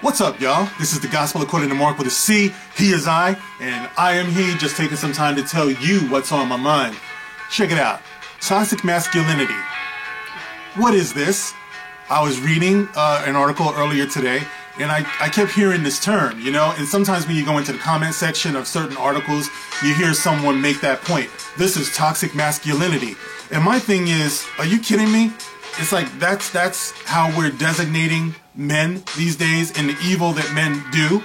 What's up, y'all? This is the Gospel According to Mark with a C. He is I, and I am he, just taking some time to tell you what's on my mind. Check it out. Toxic masculinity. What is this? I was reading an article earlier today, and I kept hearing this term, you know, and sometimes when you go into the comment section of certain articles, you hear someone make that point. This is toxic masculinity. And my thing is, are you kidding me? It's like that's how we're designating men these days and the evil that men do.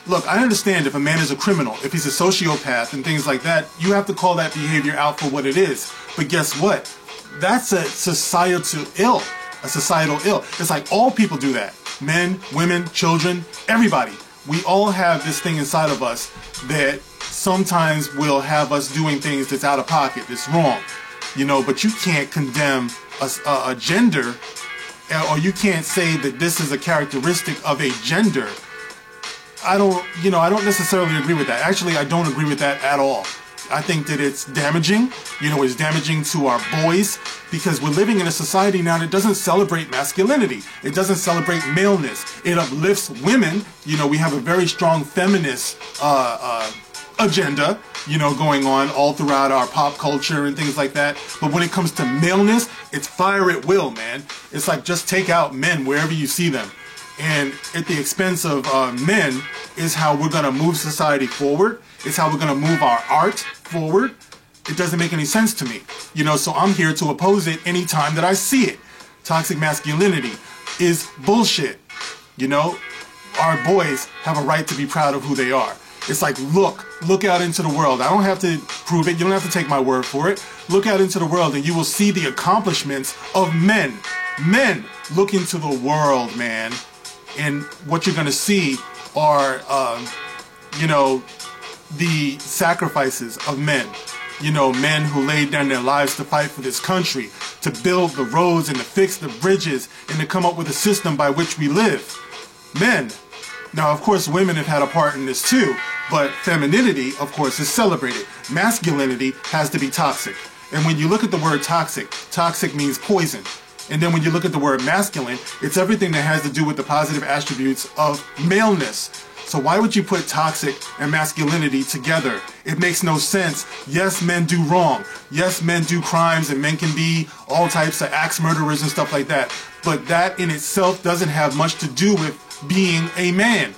Look, I understand if a man is a criminal, if he's a sociopath and things like that, you have to call that behavior out for what it is. But guess what? That's a societal ill. A societal ill. It's like all people do that. Men, women, children, everybody. We all have this thing inside of us that sometimes will have us doing things that's out of pocket, that's wrong. You know, but you can't condemn a gender, or you can't say that this is a characteristic of a gender. I don't necessarily agree with that. Actually, I don't agree with that at all. I think that it's damaging. You know, it's damaging to our boys because we're living in a society now that doesn't celebrate masculinity. It doesn't celebrate maleness. It uplifts women. You know, we have a very strong feminist agenda, you know, going on all throughout our pop culture and things like that. But when it comes to maleness, it's fire at will, man. It's like just take out men wherever you see them. And at the expense of men is how we're going to move society forward. It's how we're going to move our art forward. It doesn't make any sense to me. You know, so I'm here to oppose it anytime that I see it. Toxic masculinity is bullshit. You know, our boys have a right to be proud of who they are. It's like, look out into the world. I don't have to prove it. You don't have to take my word for it. Look out into the world and you will see the accomplishments of men. Men, look into the world, man. And what you're going to see are, you know, the sacrifices of men. You know, men who laid down their lives to fight for this country, to build the roads and to fix the bridges and to come up with a system by which we live. Men. Now, of course, women have had a part in this too, but femininity, of course, is celebrated. Masculinity has to be toxic. And when you look at the word toxic, toxic means poison. And then when you look at the word masculine, it's everything that has to do with the positive attributes of maleness. So why would you put toxic and masculinity together? It makes no sense. Yes, men do wrong. Yes, men do crimes and men can be all types of axe murderers and stuff like that. But that in itself doesn't have much to do with being a man.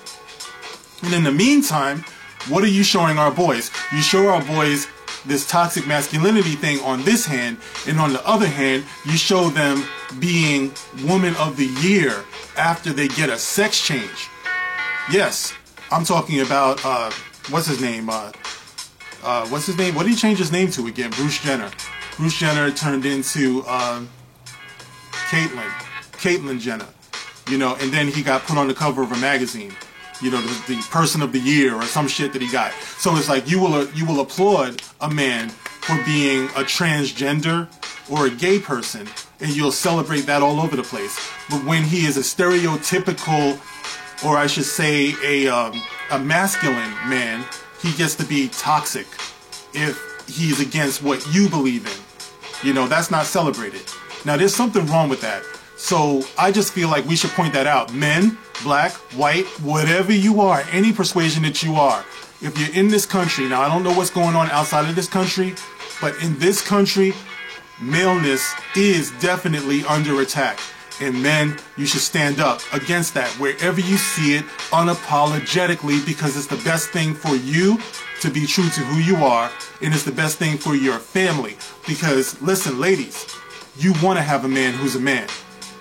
And in the meantime, what are you showing our boys? You show our boys this toxic masculinity thing on this hand, and on the other hand, you show them being Woman of the Year after they get a sex change. Yes, I'm talking about, what's his name? What did he change his name to again? Bruce Jenner. Bruce Jenner turned into Caitlyn Jenner. You know, and then he got put on the cover of a magazine. You know, the person of the year or some shit that he got. So it's like you will applaud a man for being a transgender or a gay person, and you'll celebrate that all over the place. But when he is a stereotypical, or I should say a masculine man, he gets to be toxic if he's against what you believe in. You know, that's not celebrated. Now, there's something wrong with that. So I just feel like we should point that out. Men, black, white, whatever you are, any persuasion that you are, if you're in this country, now I don't know what's going on outside of this country, but in this country, maleness is definitely under attack. And men, you should stand up against that wherever you see it unapologetically, because it's the best thing for you to be true to who you are, and it's the best thing for your family. Because listen, ladies, you want to have a man who's a man.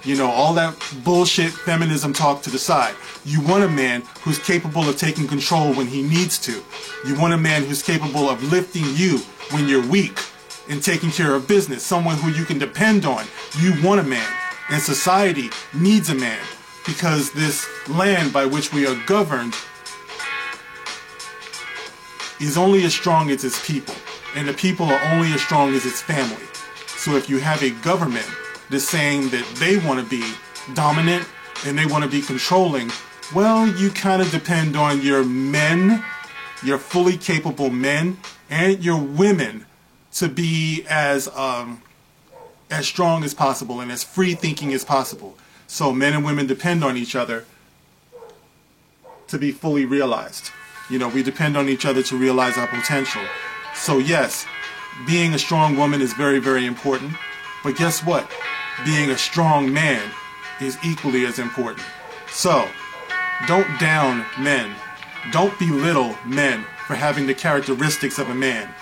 You know, all that bullshit feminism talk to the side. You want a man who's capable of taking control when he needs to. You want a man who's capable of lifting you when you're weak and taking care of business. Someone who you can depend on. You want a man. And society needs a man, because this land by which we are governed is only as strong as its people. And the people are only as strong as its family. So if you have a government that's saying that they want to be dominant and they want to be controlling, well, you kind of depend on your men, your fully capable men, and your women to be as strong as possible and as free thinking as possible. So men and women depend on each other to be fully realized. You know, we depend on each other to realize our potential. So yes, being a strong woman is very, very important. But guess what? Being a strong man is equally as important. So, don't down men. Don't belittle men for having the characteristics of a man.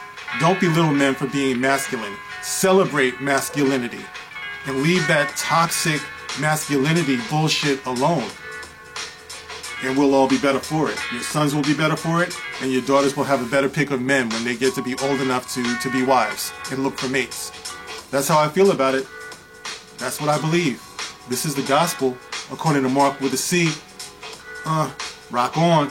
Don't belittle men for being masculine. Celebrate masculinity. And leave that toxic masculinity bullshit alone. And we'll all be better for it. Your sons will be better for it, and your daughters will have a better pick of men when they get to be old enough to be wives and look for mates. That's how I feel about it. That's what I believe. This is the gospel, according to Mark with a C. Rock on.